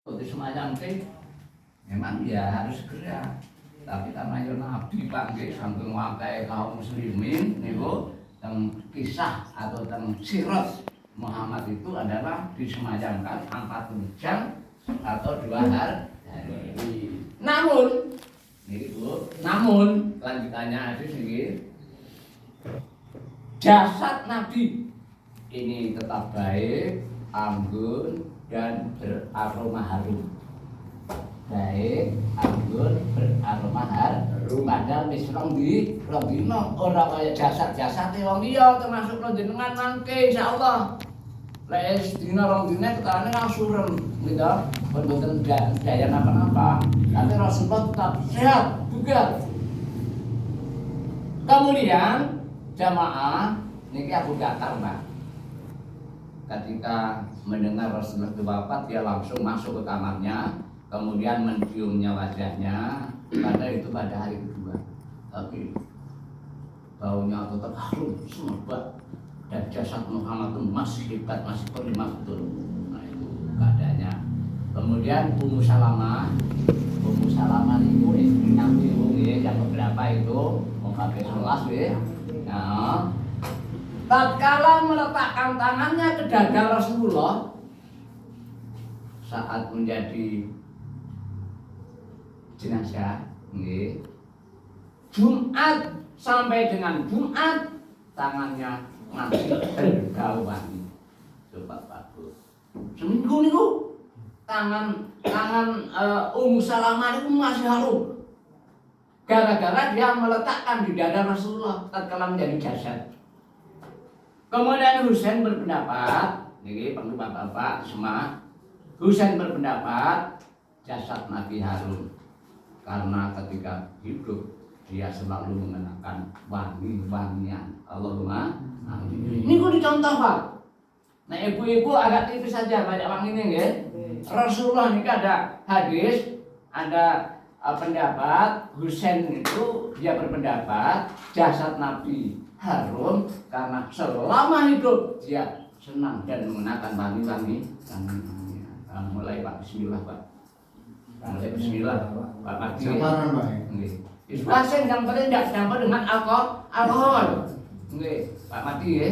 Untuk semacam itu memang ya harus segera. Tapi karena ya Nabi panggil sambil memakai kaum muslimin niku tentang kisah atau tentang sirat Muhammad itu adalah disemacamkan 40 jam atau 2 hari. Namun lanjutannya hadis ini jasad Nabi ini tetap baik, anggun dan beraroma harum. Baik, anggun, beraroma harum. Padahal wis rong dina ora kaya jasad-jasad wong liya termasuk panjenengan mangke insyaallah. Lek dina rong dina ketarane langsung gitu. Mboten daya napa-napa. Nanti Rasulullah tetap sehat, bugar. Kemudian jamaah niki Abu Bakar, Mbak. Ketika mendengar Rasulullah itu wafat, dia langsung masuk ke kamarnya, kemudian menciumnya wajahnya. Pada hari kedua, tapi baunya tetap harum, semerbak, dan jasad Muhammad itu masih hebat, masih prima betul. Nah itu keadaannya. Kemudian Ummu Salamah itu istrinya yang beberapa itu mengkabe 11 ya. Nah, tatkala meletakkan tangannya ke dada Rasulullah saat menjadi jenazah, Jumat sampai dengan Jumat tangannya masih berbau wangi. Coba bagus. Seminggu niku tangan Ummu Salamah itu masih harum. Gara-gara dia meletakkan di dada Rasulullah tatkala menjadi jasad. Kemudian Husain berpendapat, ini perlu bapak-bapak semua. Husain berpendapat jasad Nabi harum karena ketika hidup dia selalu mengenakan wangi-wangian. Allahumma amin. Ini kok dicontoh Pak. Nah ibu-ibu agak tipis saja banyak wangi ini ya. Rasulullah ini ada hadis, ada pendapat Husain itu dia berpendapat jasad Nabi harum karena selama hidup dia senang dan mengenakan wangi-wangi. Mulai Pak, bismillah Pak. Mulai bismillah Pak Mati. Sabaran Pak. Nggih. Isbasen yang penting tidak campur dengan alkohol. Nggih, Pak Mati ya.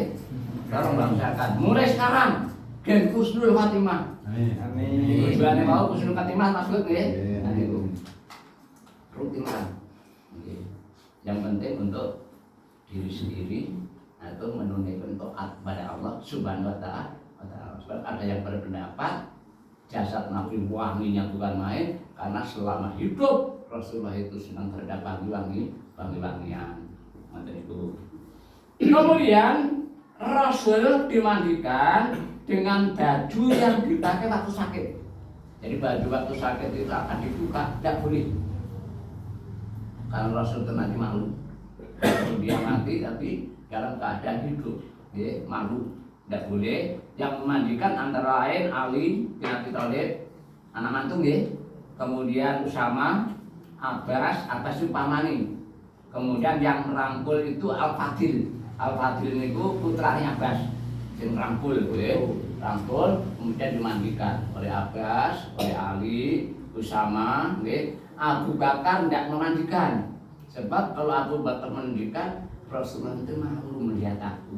Tolong bangsakan. Mulai sekarang gen Husnul Khatimah. Amin. Tujuannya mau Husnul Khatimah maksud nggih. Nah itu. Rutinkan. Yang penting untuk diri sendiri atau menunaikan taat pada Allah Subhanahu wa taala. Sebab ada yang berpendapat jasad Nabi wanginya bukan main karena selama hidup Rasulullah itu senang terhadap wangi-wangian. Manten itu. Kemudian Rasul dimandikan dengan baju yang dipakai waktu sakit. Jadi baju waktu sakit itu akan dibuka, tidak boleh. Karena Rasul itu nanti malu. Dia mati tapi dalam keadaan hidup, ya, malu, tidak boleh. Yang memandikan antara lain Ali bin Abi Thalib, anak mantung ya. Kemudian Usama, Abbas itu pamani. Kemudian yang merangkul itu Al-Fadil. Al-Fadil itu putranya Abbas. Yang rangkul, ya. Rangkul kemudian dimandikan oleh Abbas, oleh Ali, Usama, ya. Abu Bakar tidak memandikan. Sebab kalau Abu Bakar memandikan, Rasulullah itu malu melihat aku.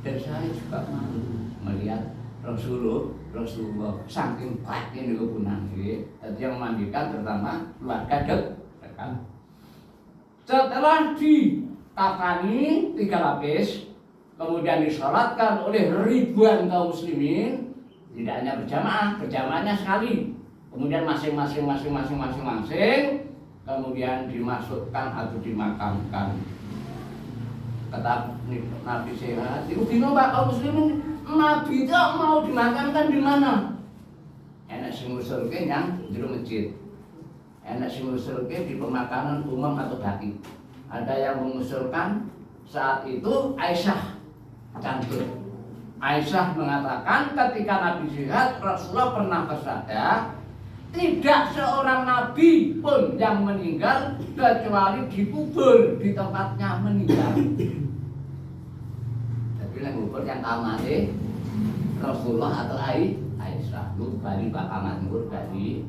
Dan saya juga malu melihat Rasulullah saking baiknya niku punang nggih. Dadi yang memandikan terutama keluarga dekat. Setelah dikafani 3 lapis, kemudian disolatkan oleh ribuan kaum muslimin, tidak hanya berjamaahnya sekali. Kemudian masing-masing, kemudian dimasukkan atau dimakamkan. Kata Nabi sehat, itu bingung Pak kaum muslimin, Nabi itu mau dimakamkan di mana? Enak sing ngusulke yang di masjid. Enak sing ngusulke di pemakaman umum atau baki. Ada yang mengusulkan saat itu Aisyah cantik. Aisyah mengatakan ketika Nabi sehat, Rasulullah pernah bersabda, tidak seorang nabi pun yang meninggal kecuali dikubur di tempatnya meninggal. Tapi yang kubur yang kamane Rasulullah atau Aisyah. Aisyah lu bari bakal nganggur dari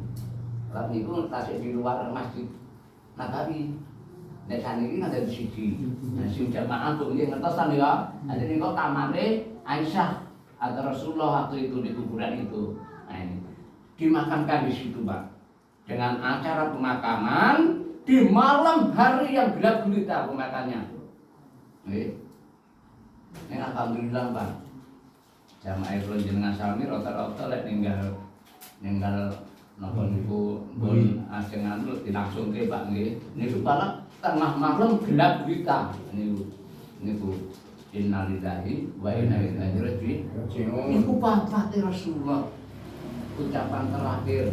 tapi niku tasik di luar masjid Nabawi. Nek saniki ada di siji. Nah, sing jamaah tuh nggih ngertosan ya. Ada niku kamare Aisyah atau Rasulullah waktu itu di kuburan itu. Nah, ini dimakamkan di situ, Pak. Dengan acara pemakaman di malam hari yang gelap gulita pemakamannya. Nggih. Ini alhamdulillah, Pak. Jamaah kula jenengan sami rata-rata lek ninggal napa niku pun ajeng anu dilangsungke Pak nggih. Niku pala tengah malam gelap gulita niku innalillahi wa inna ilaihi raji'un. Niku wafate Rasulullah. Ucapan terakhir,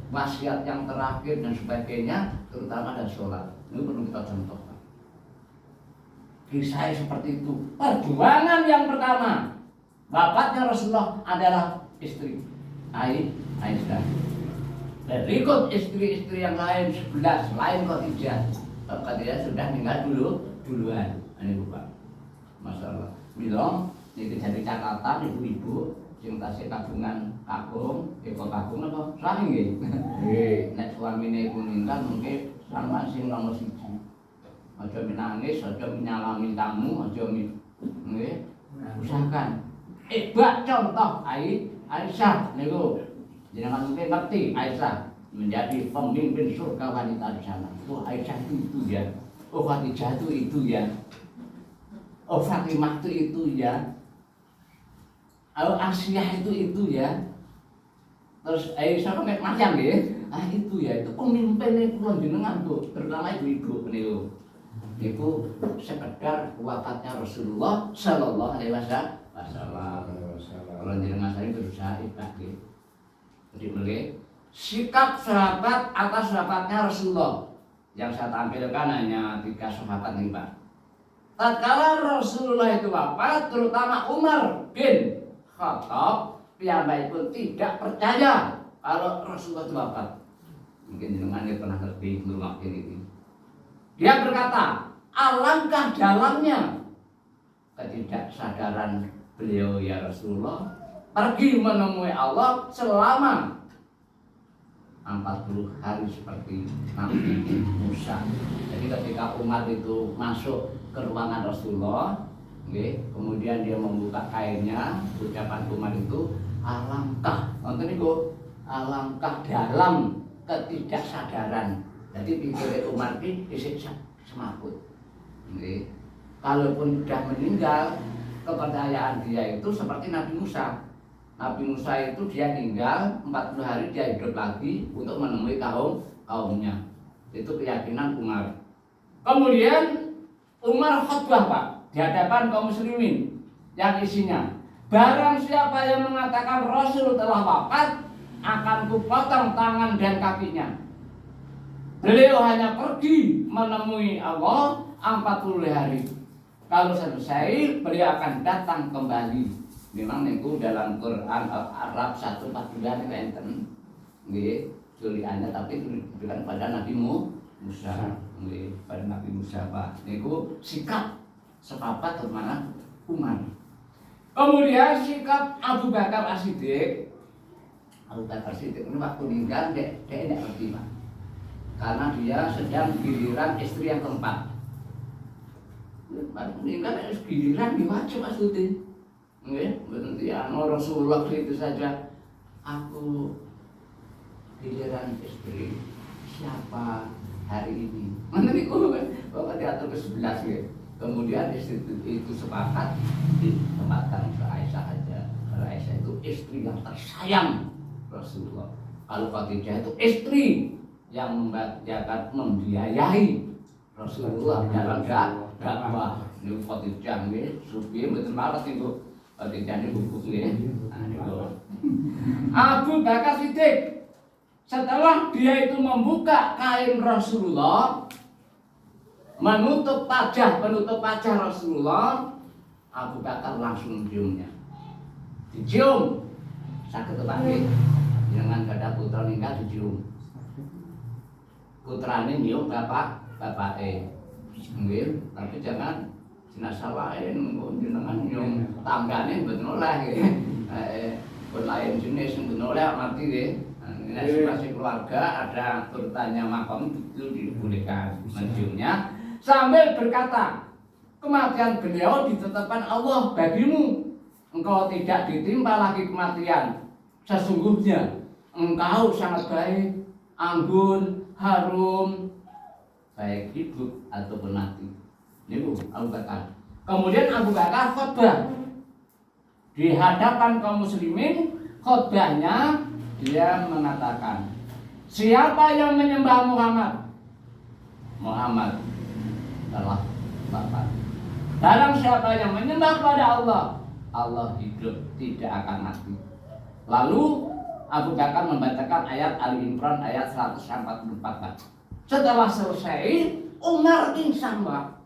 wasiat yang terakhir dan sebagainya, terutama dan sholat. Ini perlu kita contohkan. Kisah seperti itu. Perjuangan yang pertama, bapaknya Rasulullah adalah istri Aisyah. Berikut istri-istri yang lain 11 selain Khadijah. Khadijah sudah meninggal duluan. Ini Bapak. Masyaallah. Mila niki jadi catatan ibu-ibu sing tasih kagungan kakung, kakung apa? Sami nggih. Nggih, nek suamine iku ninggal mungkin sama sing nomor 1. Aja menangis, aja menyalami tamu, aja nggih. Usahakan. Bak contoh Aisyah niku. Jenengan mungkin ngerti Aisyah menjadi pemimpin surga wanita di sana. Oh, Aisyah itu ya. Oh, Khadijah itu ya. Oh, Fatimah itu ya. Oh, Asiyah itu ya. Terus Aisyah kan macam ya. Itu ya, itu pemimpin kula jenengan tuh, terutama ibu-ibu niku. Niku sekedar wafatnya Rasulullah sallallahu alaihi wasallam. Kalau jenengan saya berusaha ibadah nggih. Jadi melihat sikap sahabat atas sahabatnya Rasulullah. Yang saya tampilkan hanya 3 sahabat nih Pak. Tatkala Rasulullah itu wafat, terutama Umar bin Khattab, piyambakipun tidak percaya kalau Rasulullah itu wafat. Mungkin jenengan pernah ngerti ngrungokke ini. Dia berkata, alangkah dalamnya ketidaksadaran beliau ya Rasulullah pergi menemui Allah selama 40 hari seperti Nabi Musa. Jadi ketika Umar itu masuk ke ruangan Rasulullah, kemudian dia membuka kainnya, ucapan Umar itu alangkah, nonton niku, alangkah dalam ketidaksadaran. Jadi pikirnya Umar ini disiksa semaput. Kalaupun sudah meninggal, kepercayaan dia itu seperti Nabi Musa. Nabi Musa itu dia tinggal 40 hari dia hidup lagi untuk menemui kaumnya. Itu keyakinan Umar. Kemudian Umar khutbah Pak di hadapan kaum muslimin yang isinya, barang siapa yang mengatakan Rasul telah wafat, akan kupotong tangan dan kakinya. Beliau hanya pergi menemui Allah 40 hari. Kalau selesai beliau akan datang kembali. Memang niku dalam Quran Arab 142 niku enten nggih tulisannya, tapi diberikan pada Nabi Musa nggih, pada Nabi Musa Pak. Niku sikap sepapat termana Umar. Kemudian sikap Abu Bakar As-Siddiq. Abu Bakar As-Siddiq ini waktu meninggal dia tidak ngerti Pak. Karena dia sedang giliran istri yang keempat. Baru meninggal giliran diwajib maksudnya. Nggih, berarti Rasulullah itu saja. Aku giliran istri siapa hari ini? Mana niku kok diatur ke 11 nggih. Kemudian istri itu sepakat ditempatkan ke Aisyah aja. Karena Aisyah itu istri yang tersayang Rasulullah. Kalau Khadijah itu istri yang membiayai Rasulullah dalam dakwah. Niku Khadijah nggih, supi mboten marat niku. Khadijah niku nggih. Abu Bakar Siddiq setelah dia itu membuka kain Rasulullah, penutup pajah Rasulullah, Abu Bakar langsung ciumnya. Dicium. Saged tepanggih. Jangan kada putra ninggal dicium. Putrane nyium bapake. Nggih, tapi jangan jenazah lain jenengan nyium tanggane mboten oleh nggih. pun lain jenis yang oleh mati deh. Masih keluarga ada urutannya makam itu dibolehkan menciumnya sambil berkata, kematian beliau ditetapkan Allah bagimu, engkau tidak ditimpa lagi kematian, sesungguhnya engkau sangat baik, anggun, harum, baik hidup ataupun mati. Ini Abu Bakar. Kemudian Abu Bakar khutbah di hadapan kaum muslimin. Khutbahnya dia mengatakan, siapa yang menyembah Muhammad, Muhammad telah wafat. Barang siapa yang menyembah kepada Allah, Allah hidup, tidak akan mati. Lalu Abu Bakar membacakan ayat Ali Imran ayat 144. Setelah selesai, Umar pingsan, Pak.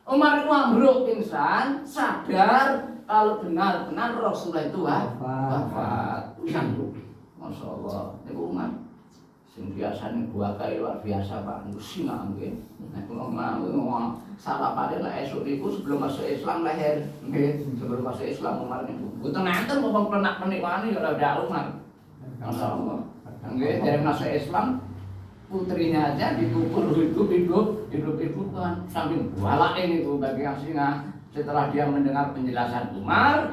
Umar itu ambruk pingsan, sadar kalau benar-benar Rasulullah itu wafat. Masya Allah, ini Umar. Sing biasanya gua kaya luar biasa Pak, singa nggih. Nek kula mau salah pada lah esuk niku sebelum masuk Islam lahir. Nggih, sebelum masuk Islam Umar niku. Mboten nenten wong penak-penik wani ya ora Umar. Masya Allah. Nggih, dari masuk Islam putrinya aja dikubur hidup kan sambil bualain itu bagi yang singa. Setelah dia mendengar penjelasan Umar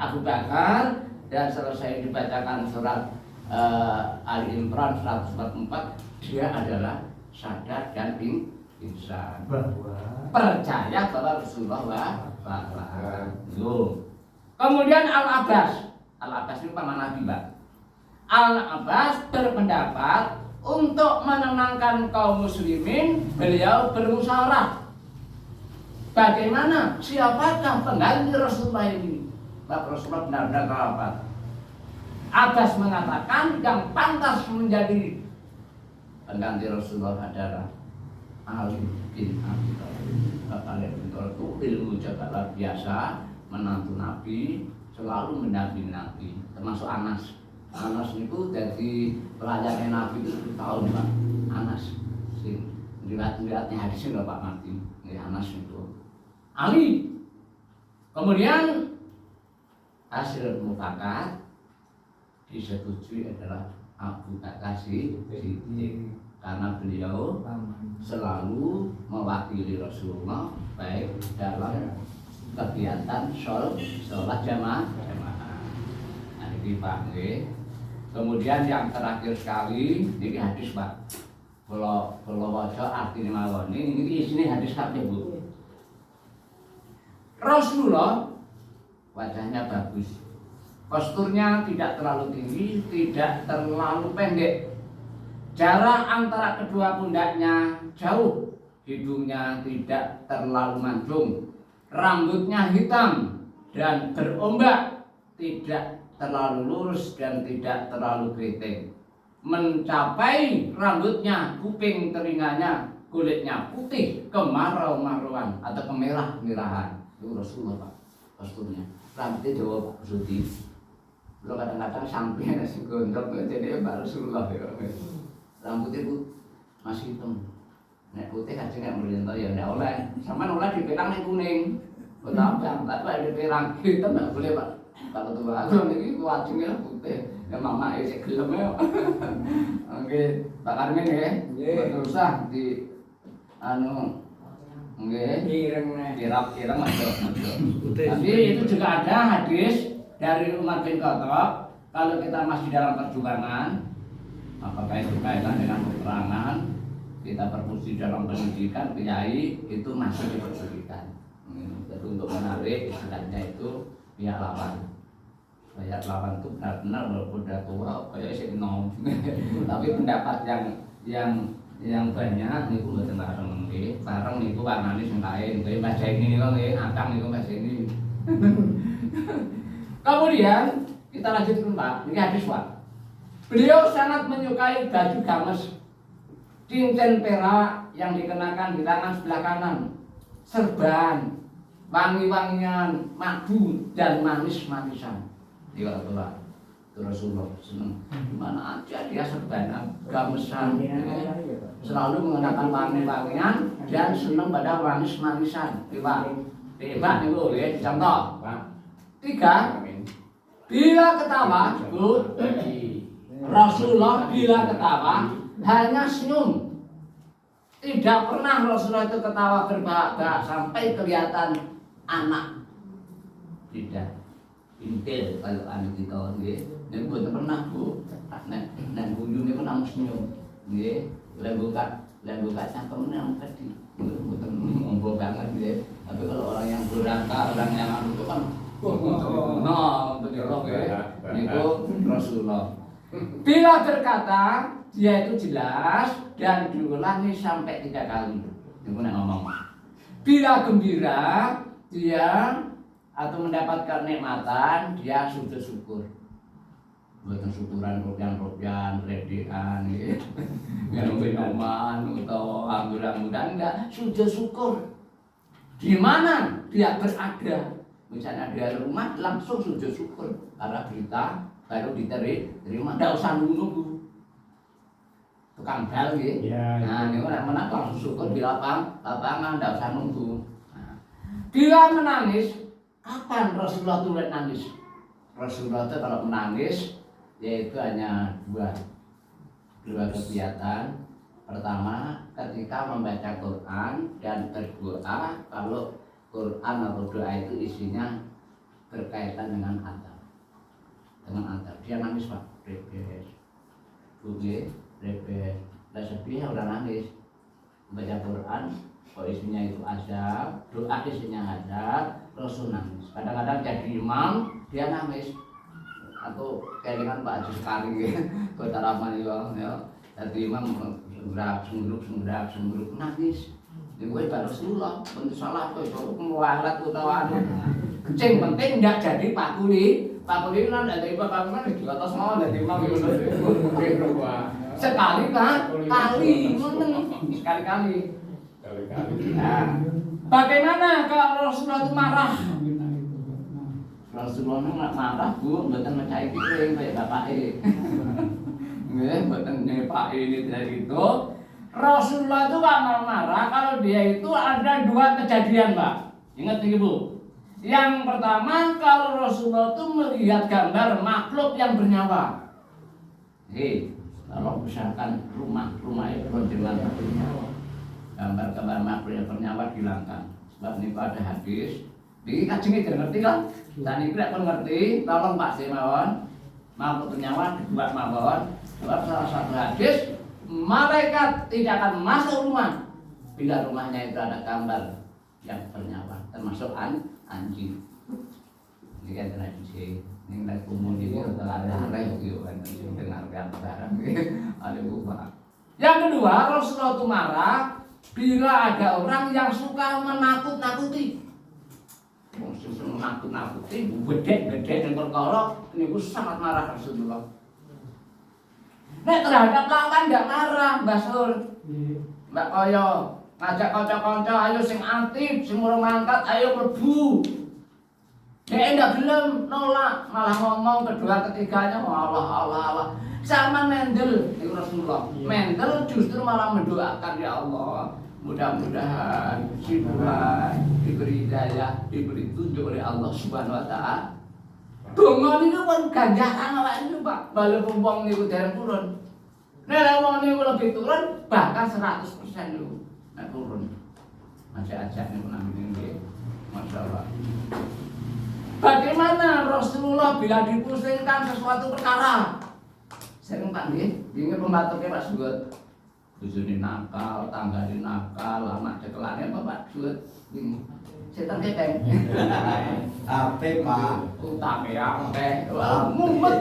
Abu Bakar dan selesai dibacakan surat Ali Imran 144, dia adalah sadar dan pingsan. Percaya bahwa Rasulullah wafat. Kemudian Al-Abbas itu paman Nabi, Pak. Al-Abbas berpendapat untuk menenangkan kaum muslimin, beliau bermusyawarah. Bagaimana? Siapakah pengganti Rasulullah ini? Pak Rasulullah benar-benar wafat. Abbas mengatakan yang pantas menjadi pengganti Rasulullah adalah Ali bin Abi Thalib. Ali bin Thalib itu ilmu jaga luar biasa, menantu Nabi, selalu mendampingi Nabi, termasuk Anas. Anas itu dari pelayannya Nabi itu 10 tahun, Pak. Anas, sing lihat-lihatnya hadisnya Pak Martin, Anas itu. Ali. Kemudian hasil mufakat disetujui adalah Abu Bakar Siddiq karena beliau selalu mewakili Rasulullah baik dalam kegiatan sholat jamaah. Nah, ini Pak. Kemudian yang terakhir sekali ini hadis, Pak. Kalau waca artinya mawon ini isinya hadis kabeh, Bu. Rasulullah wajahnya bagus, posturnya tidak terlalu tinggi, tidak terlalu pendek, jarak antara kedua pundaknya jauh, hidungnya tidak terlalu mancung, rambutnya hitam dan berombak, tidak terlalu lurus dan tidak terlalu keriting, mencapai rambutnya, kuping telinganya, kulitnya putih kemarau-marauan atau kemerah-merahan. Itu Rasulullah, Pak, posturnya. Rambutnya Jawa, Pak, putih. Lo kadang-kadang sampingnya nasi gondrong, jadi Pak Rasulullah ya. Rambutnya itu masih hitam. Nek putih kan nggak merintah ya ndak oleh. Sama oleh dipirang ning kuning. Betapa tapi dipirang hitam nggak boleh, Pak. Kalau tuh aku ini wajibnya putih. Ya mama isek gelem ya. Oke, Pak Karmen ya. Nggih. Usah di anu nggih, kirap masuk. Tapi itu juga ada hadis dari Umar bin Khattab, kalau kita masih dalam perjuangan, apakah itu kaitan dengan peperangan, kita berfungsi dalam pendidikan, kiai itu masih diperjudikan. Jadi untuk menarik istilahnya itu pihak lawan. Pihak lawan itu benar-benar walaupun udah tua, kayak isi nom. Tapi pendapat yang banyak niku mboten bareng nggih. Bareng niku warnane sing lain. Kayak bahasa ini niku nggih, akang niku bahasa ini. Kemudian kita lanjutkan, Pak. Ini hadis, Pak. Beliau sangat menyukai baju gamis, cincin perak yang dikenakan di tangan sebelah kanan, serban, wangi-wangian, madu dan manis-manisan. Ini Pak. Rasulullah senang dimana aja dia serban gamesan, selalu mengenakan wangi-wangian dan senang pada manis-manisan. Tiba nih Bu, ya contoh. 3. Bila ketawa, Bu, Rasulullah bila ketawa hanya senyum. Tidak pernah Rasulullah itu ketawa berbahak-bahak sampai kelihatan anak. Tidak. Intil kalau anak kita nggih. Nek mboten pernah, Bu. Nek guyu niku namung senyum. Nggih. Lek buka cangkem nang tadi. Mboten ngombo banget nggih. Tapi kalau orang yang durhaka, orang yang anu itu kan nah, betul nggih. Niku Rasulullah. Bila berkata, dia itu jelas dan diulangi sampai 3 kali. Niku nek ngomong. Bila gembira, dia atau mendapatkan nikmatan, dia sujud syukur. Bukan syukuran robian, redean, minuman atau anggur-angguran, enggak, sujud syukur. Di mana dia berada? Misalnya dia rumah, langsung sujud syukur. Karena berita baru diterima, enggak usah nunggu. Tukang bal gitu. Nah, ini mana langsung syukur di lapangan, enggak usah nunggu. Nah, bila menangis, kapan Rasulullah turut nangis? Rasulullah itu kalau menangis yaitu hanya dua kegiatan. Pertama, ketika membaca Quran dan berdoa. Kalau Quran atau doa itu isinya berkaitan dengan adab. Dia nangis, Pak. Rebes. Udah sedih udah nangis. Baca Quran, kalau isinya itu azab, doa isinya azab, Rasul nangis. Kadang-kadang jadi imam, dia nangis. Atau kelingan Pak Haji sekali gitu. Kota Rahman ya. Jadi imam sungguh nangis. Ini gue baru Rasulullah, bentuk salah tuh, baru kemualat utawa anu. Yang penting enggak jadi Pak Kuli kan dari Bapak Imam di atas mau dari imam itu. Sekali sekali. Nah, bagaimana kalau Rasulullah itu marah? Rasulullah itu nggak marah, Bu, mboten mecahi piring kayak bapak nggih, mboten Pak ini dari itu. Rasulullah itu nggak marah kalau dia itu ada 2 kejadian, Pak. Ingat nih, Bu. Yang pertama, kalau Rasulullah itu melihat gambar makhluk yang bernyawa. Kalau misalkan rumah itu dengan bernyawa, gambar makhluk yang bernyawa dihilangkan. Sebab ini ada hadis. Ini kajeng itu ngerti kan? Dan ini tidak ngerti. Tolong Pak Simawon, makhluk bernyawa dibuat mawon. Sebab salah satu hadis, malaikat tidak akan masuk rumah bila rumahnya itu ada gambar yang bernyawa, termasuk anjing. Ini kan tradisi. Ini naik umum ini telah ada gitu kan, dengarkan barang. Ada buka. Yang kedua, Rasulullah itu marah bila ada orang yang suka menakut-nakuti. Menakut-nakuti, bedek dan perkara, ini sangat marah Rasulullah. Nek terhadap lawan enggak marah, Mbak Sur. Mbak Koyo ngajak kanca-kanca, ayo sing aktif, sing urung mangkat, ayo mlebu. Nek enggak gelem nolak, malah ngomong kedua ketiganya Allah. Sama mendel itu Rasulullah. Mendel justru malah mendoakan, ya Allah, mudah-mudahan si Tuhan diberi hidayah, diberi tunjuk oleh Allah Subhanahu wa taala. Donga niku pun ganjaran awake niku, Pak. Bale wong niku dereng turun. Nek wong niku lebih turun bahkan 100% niku nek turun. Ajak-ajak niku nang nggih. Masyaallah. Bagaimana Rasulullah bila dipusingkan sesuatu perkara? Sering Pak nggih, ingin pembatuke Pak Sugut. Bojone nakal, tanggane nakal, anak cekelane apa Pak Sugut? Setan keteng. Ape Pak, Utange akeh. Mumet.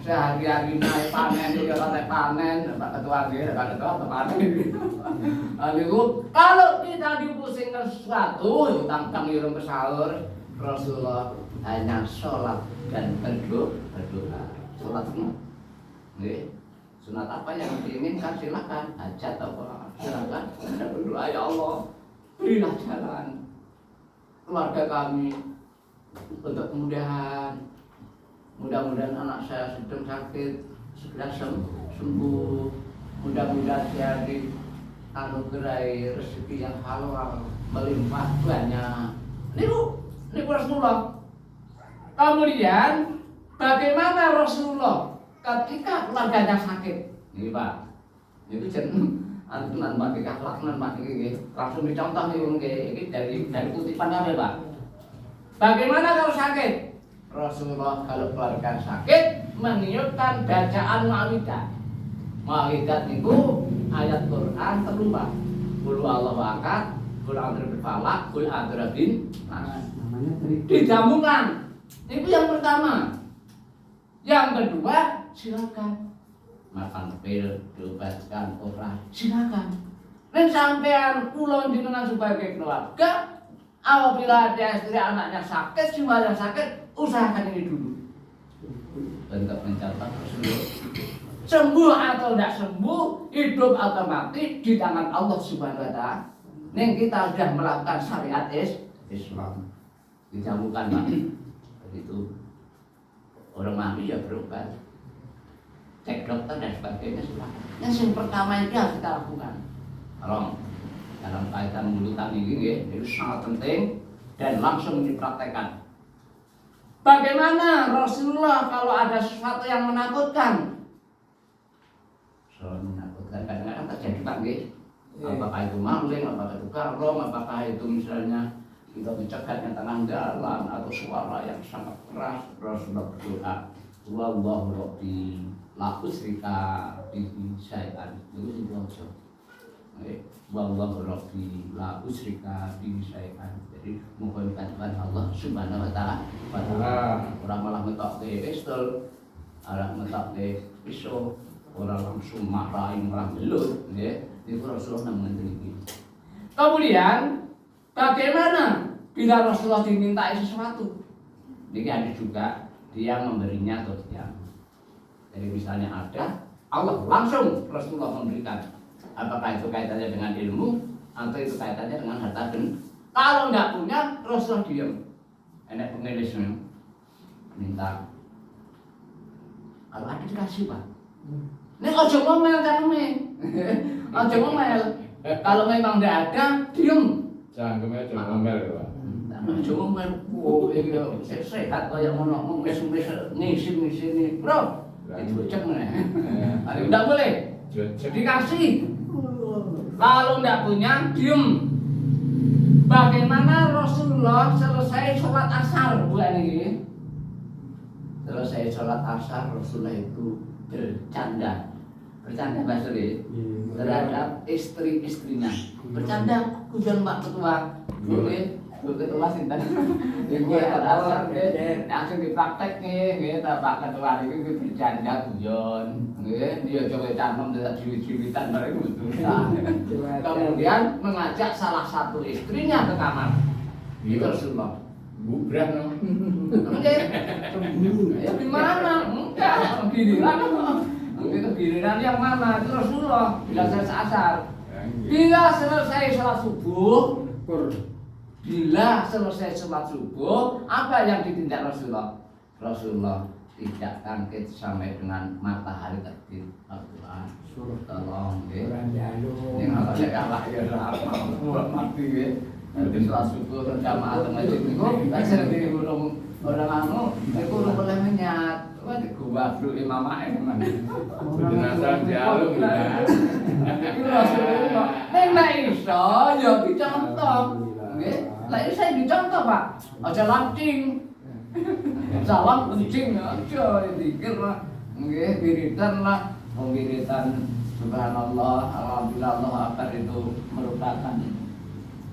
Sehari-hari naik panen, ya naik panen, Pak Ketua nggih, Pak Ketua panen. Niku kalau kita dipusingkan sesuatu, utang-utang irung sahur, Rasulullah hanya sholat dan berdoa. Sholat nggih. Sunat apa yang diinginkan silakan, hajat apa silakan. Anda berdoa, ya Allah, berilah jalan keluarga kami untuk kemudahan. Mudah-mudahan anak saya sedang sakit segera sembuh. Mudah-mudahan saya dianugerahi rezeki yang halal melimpah banyak. Niku Rasulullah. Kemudian Bagaimana Rasulullah ketika keluarganya sakit? Ini Pak, itu antunan pakai akhlak nan pakai langsung dicontoh ini dari kutipan apa Pak? Bagaimana kalau sakit? Rasulullah kalau keluarga sakit meniupkan bacaan ma'idah. Ma'idah itu ayat Quran terlupa. Qul huwallahu ahad, qul a'udzu birabbil falaq, qul a'udzu birabbin nas. Dijamukan. Itu yang pertama. Yang kedua, silakan makan pil, diobatkan orang, silakan. Dan sampean kula jenengan sebagai keluarga, apabila ada istri anaknya sakit, jiwanya sakit, usahakan ini dulu. Bentuk mencatat Rasulullah. Sembuh atau tidak sembuh, hidup atau mati di tangan Allah Subhanahu wa taala. Ning kita sudah melakukan syariat Islam. Dijamukan Pak. Begitu. Orang mati ya berobat. Cek dokter dan sebagainya silakan. Yang pertama itu harus kita lakukan. Tolong dalam kaitan mulutan ini itu sangat penting dan langsung dipraktekkan. Bagaimana Rasulullah kalau ada sesuatu yang menakutkan? Soal menakutkan kadang-kadang terjadi Pak nggih. Apakah itu maling, apakah itu garong, apakah itu misalnya kita mencegat yang tengah jalan atau suara yang sangat keras. Rasulullah berdoa, wallahu rabbi la usyrika bihi syai'an. Itu diwaca. Wallahu rabbi la usyrika bihi syai'an. Jadi mengkomitkan Allah Subhanahu wa taala. Orang malah mentok pistol, orang mentok pisau, orang langsung marahin, orang belut, ya. Itu Rasulullah mengendalikan. Kemudian bagaimana bila Rasulullah dimintai sesuatu? Ini ada juga dia memberinya atau tidak. Jadi misalnya ada, Allah langsung Rasulullah memberikan. Apakah itu kaitannya dengan ilmu atau itu kaitannya dengan harta benda? Kalau tidak punya, Rasulullah diam. Enak pengelisnya minta. Kalau ada dikasih Pak. Ini ojo ngomel kan ojo ngomel. Kalau memang tidak ada, diam. Jangan ngomel ya Pak. Cuma main sehat kayak mau ngisi nih bro itu cek nih tidak boleh dikasih kalau tidak punya diem. Bagaimana Rasulullah selesai sholat asar bukan ini selesai sholat asar Rasulullah itu bercanda bahasa terhadap istri-istrinya bercanda kujan Mbak Ketua ketua sinten iku asar langsung dipraktek nggih Pak Ketua niku bercanda guyon nggih dia coba canom tidak ciwit-ciwitan bareng dosa. Kemudian mengajak salah satu istrinya ke kamar. Itu Rasulullah. Bubrah no. Nggih. Ya gimana? Enggak, giliran yang mana? Itu Rasulullah bila selesai asar. Bila selesai sholat subuh, apa yang ditindak Rasulullah? Rasulullah tidak bangkit sampai dengan matahari terbit. Al-Quran. Tolong, ini nggak ada kalah ya, mati ya. Jadi sholat subuh berjamaah di masjid itu, saya di orang anu, itu boleh menyat. Wah, di gua dulu imam memang. Jenazah dialog ya. Itu Rasulullah. Nek iso ya dicontoh. Nggih. Lah iki saya dicontoh, Pak. Aja lancing. Salam kencing aja dikir lah. Nggih, wiridan lah. Wiridan subhanallah, alhamdulillah, Allah akbar itu merupakan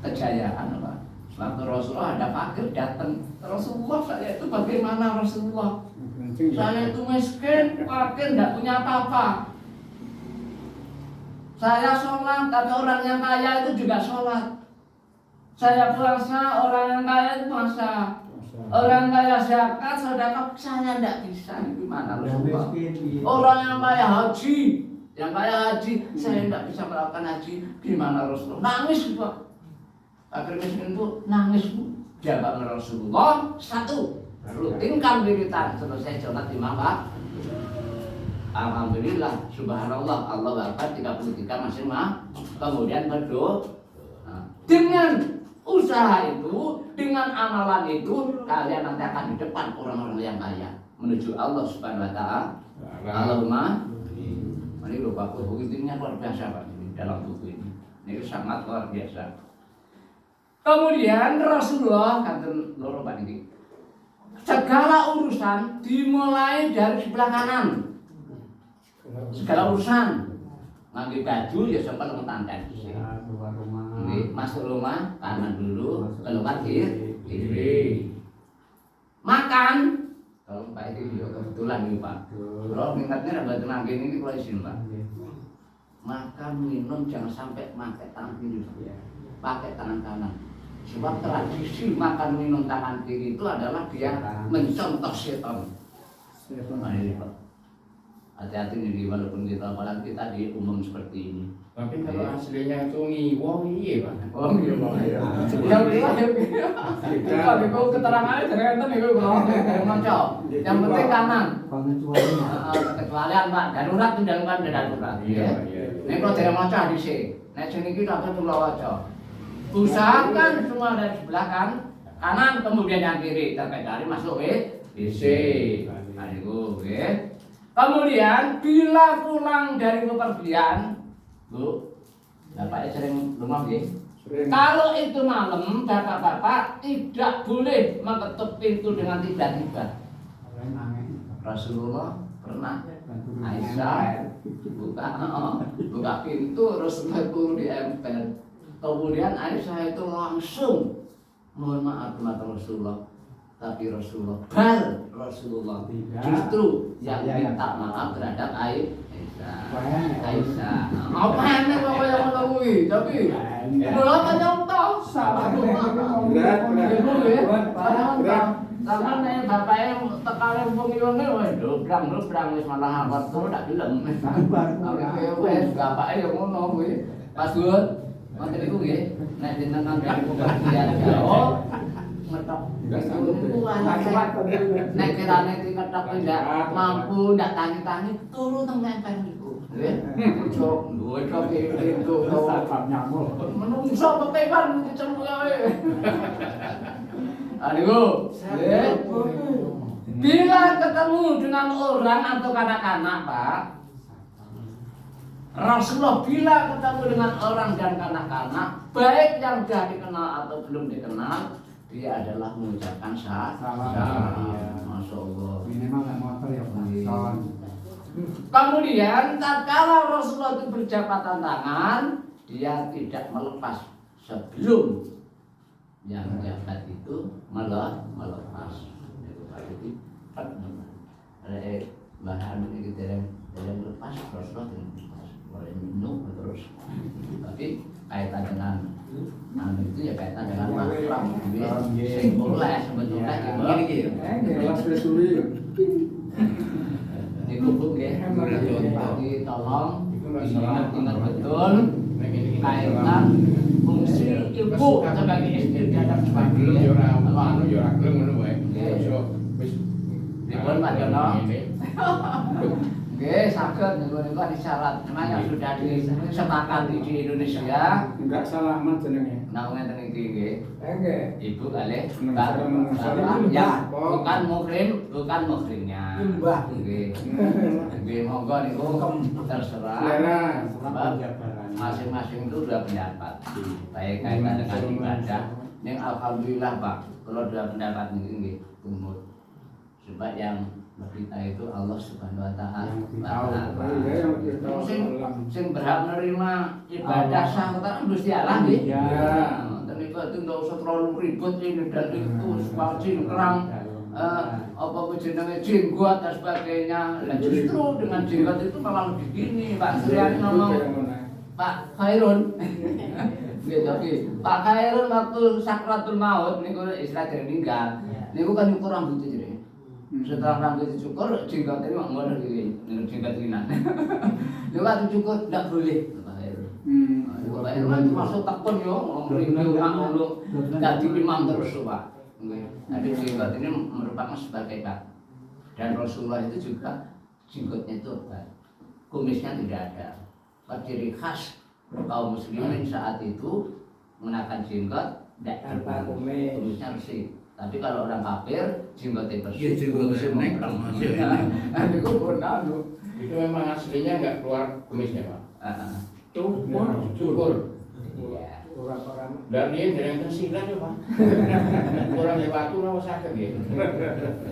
kejayaan, Pak. Waktu Rasulullah ada fakir datang. Rasulullah saya itu bagaimana Rasulullah? Saya itu miskin, fakir, tidak punya apa-apa. Saya sholat, tapi orang yang kaya itu juga sholat. Saya puasa, orang yang kaya itu puasa. Orang kaya zakat, sedekah, saya tidak bisa. Gimana Rasulullah? Orang yang kaya haji, saya tidak bisa melakukan haji. Gimana Rasulullah? Nangis Pak. Fakir miskin itu nangis Bu. Jawab Rasulullah satu. Rutinkan wiridan selesai sholat imam Pak. Alhamdulillah, subhanallah, Allah Akbar 33 masih mah. Kemudian berdoa. Dengan usaha itu, dengan amalan itu, kalian nanti akan di depan orang-orang yang kaya. menuju Allah Subhanahu wa taala. Allahumma ini lupa buku intinya luar biasa Pak ini dalam buku ini. Ini sangat luar biasa. Kemudian Rasulullah kata loro Pak ini. Segala urusan dimulai dari sebelah kanan. Segala urusan ngambil baju ya sampai lemetan masuk rumah kanan dulu, keluar kiri. Makan kalau Pak itu juga kebetulan nih Pak. Kalau minatnya ada tenang ini kalau izin Pak. Makan minum jangan sampai pakai tangan kiri, pakai tangan kanan. Sebab tradisi makan minum tangan kiri itu adalah dia mencontoh setan. Nah, ini Pak. Hati-hati nih walaupun kita apalagi kita di umum seperti ini. Tapi kalau aslinya itu ngiwong iya Pak. Oh iya Pak. Ya itu keterangannya ternyata nih kalau ngaco. Yang penting kanan. Kecualian Pak, darurat itu dalam darurat. Iya. Ini kalau tidak maca di sini. Nek sini kita tuh waca. Usahakan semua dari sebelah kanan kemudian yang kiri terkait dari masuk WC. Nah itu nggih. Kemudian bila pulang dari bepergian, Bu, bapaknya sering rumah nggih. Kalau itu malam, bapak-bapak tidak boleh mengetuk pintu dengan tiba-tiba. Rasulullah pernah Aisyah buka pintu Rasulullah turun di emper. Kemudian Aisyah itu langsung mohon maaf kepada Rasulullah. Tapi Rasulullah justru yang minta maaf terhadap Aisyah. Apa yang kau yang mengetahui? Tapi belum menyontoh salah. Karena nih bapaknya tekanan pengiwangnya, waduh, berang wis malah awat tuh tak film. Wes bapaknya yang ngono kuwi. Pas Gun, ngoten niku nggih. Nek jenengan dari pekerjaan jauh ngetok. Nek kirane diketok tidak mampu, ndak tani-tani turu teng emper niku. Nggih. Cok, duwe cok itu sarap nyamuk. Menungso pepekan dicemuk ae. Aduh, bila ketemu dengan orang atau kanak-kanak Pak, Rasulullah bila ketemu dengan orang dan kanak-kanak, baik yang sudah dikenal atau belum dikenal, dia adalah mengucapkan salam. Masya Allah. Minimal nggak motor ya Pak. Kemudian tatkala Rasulullah itu berjabatan tangan, dia tidak melepas sebelum yang jabat itu melepas. Itu bahan ini kita yang lepas Rasulullah lepas. Boleh minum terus. Tapi kaitan dengan itu ya kaitan dengan makram. Simbol lah sebetulnya gitu. Kelas resuri. Dikubur ya. Jadi tolong ingat betul kaitan fungsi ibu sebagai istri terhadap suami. Anu yo ora gelem ngono wae. Wis dipun Pak Jono. Nggih, saged niku syarat yang sudah disepakati di Indonesia. Enggak salah men jenenge. Nah ngeten iki nggih. Nggih. Ibu kalih bapak ya bukan muhrimnya. Nggih. Nggih monggo niku terserah. Masing-masing itu dua pendapat. Baik kaitan dengan ibadah. Yang alhamdulillah Pak, kalau dua pendapat ini umur. Sebab yang kita itu Allah Subhanahu wa taala. Sing berhak menerima ibadah sah kata Gusti Allah nggih. Ya. Ternyata itu enggak usah terlalu ribet ini dan itu sepacin kerang apa jenenge jenggot dan sebagainya. Lah justru dengan jenggot itu malah lebih gini Pak Suryani ngomong Pak Khairun. Nggih tapi Pak Khairun waktu sakratul maut niku istilah meninggal. Niku kan nyukur rambut jenenge. Setelah rambut dicukur, jenggot ini ngono iki, jenggot rinan. Niku waktu cukur ndak boleh Pak Khairun. Pak Khairun itu masuk tekun yo, ngomong ngono dadi imam terus Pak. Nggih. Jadi jenggot ini merupakan sebagai Pak. Dan Rasulullah itu juga jenggotnya itu kumisnya tidak ada. Ciri khas kaum muslimin saat itu mengenakan jenggot tidak kumisnya bersih, Tapi kalau orang kafir jenggotnya Iya, bersih, jenggotnya kumisnya nek, memperang. masih Itu pun anu. Itu memang aslinya nggak keluar kumisnya pak. Cukur. Iya. Orang-orang Dan dia jarang tersilat ya pak. Kurang waktu nama sakit ya.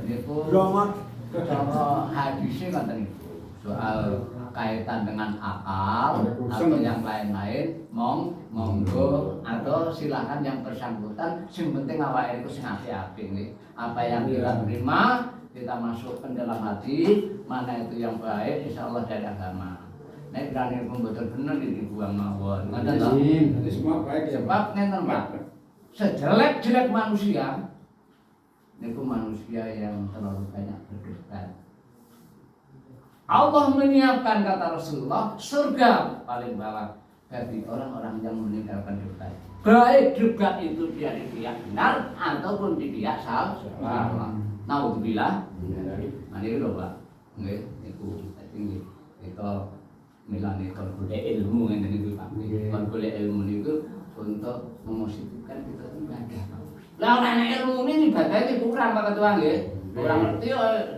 Niku Romat. cara hadisnya ngoten niku. Soal kaitan dengan akal atau yang lain-lain, monggo atau silakan yang bersangkutan. Sing penting awake iku sing apik-apik nggih. Apa yang kita terima kita masukkan dalam hati, mana itu yang baik, insya Allah dari agama. Nek berani pun betul bener dibuang mawon. Ngoten to? Jadi semua baik ya Pak. Sebab ngenten Pak. Sejelek-jelek manusia niku manusia yang terlalu banyak berdosa. Allah menyiapkan kata Rasulullah surga paling bawah bagi orang-orang yang meninggalkan dosa. Baik juga itu dia di pihak benar ataupun di pihak salah. Naudzubillah. Nah ini lho Pak. Nggih, niku dadi kita milane kon golek ilmu ngene niku Pak. Kon golek ilmu niku untuk memosifkan kita ibadah. Lah ora ana ilmu ini ibadah iki kurang Pak Ketua nggih. Kurang ngerti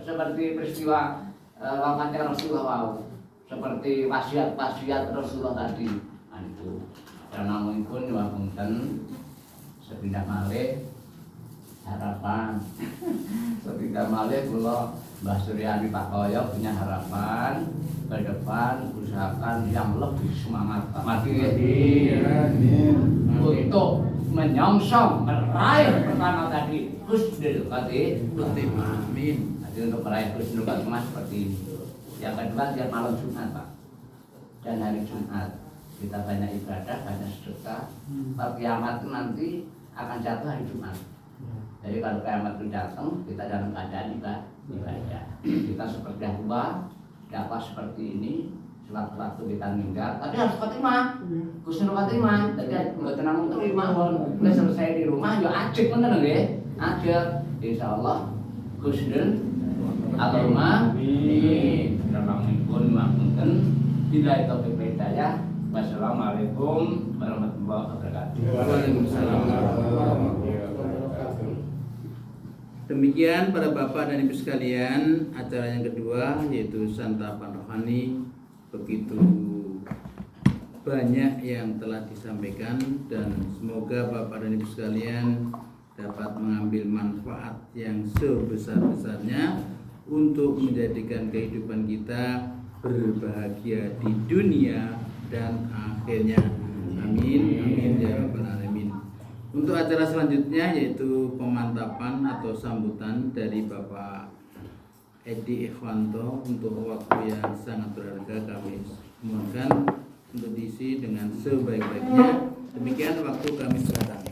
seperti peristiwa wawancara Rasulullah wau. Seperti wasiat-wasiat Rasulullah tadi. Nah itu. Karena pun wapunten sepindah malih harapan. Sepindah malih kula Mbah Suryani Pak Koyo punya harapan ke depan usahakan yang lebih semangat untuk menyongsong meraih pertama tadi husnul khotimah. Amin. Jadi untuk meraih husnul khotimah seperti ini. Yang kedua tiap malam Jumat Pak dan hari Jumat kita banyak ibadah, banyak sedekah. Kalau kiamat itu nanti akan jatuh hari Jumat. Jadi kalau kiamat itu datang kita dalam keadaan ibadah. Kita seperti tua, dapat seperti ini. Sewaktu-waktu kita meninggal, tapi harus khotimah, husnul khotimah. Jadi nggak tenang terima pun. Udah selesai di rumah, ya ajek bener nggih, ajek. Insya Allah husnul khotimah. Amin. Rahmanipun mapunten. Bila itu hidayah. Wassalamualaikum warahmatullahi wabarakatuh. Waalaikumsalam warahmatullahi wabarakatuh. Demikian para bapak dan ibu sekalian, acara yang kedua yaitu santapan rohani. Begitu banyak yang telah disampaikan dan semoga bapak dan ibu sekalian dapat mengambil manfaat yang sebesar-besarnya untuk menjadikan kehidupan kita berbahagia di dunia dan akhirnya. Amin amin ya rabbal alamin. Untuk acara selanjutnya yaitu pemantapan atau sambutan dari Bapak Edi Ikhwanto untuk waktu yang sangat berharga kami mohonkan untuk diisi dengan sebaik-baiknya. Demikian waktu kami sekarang.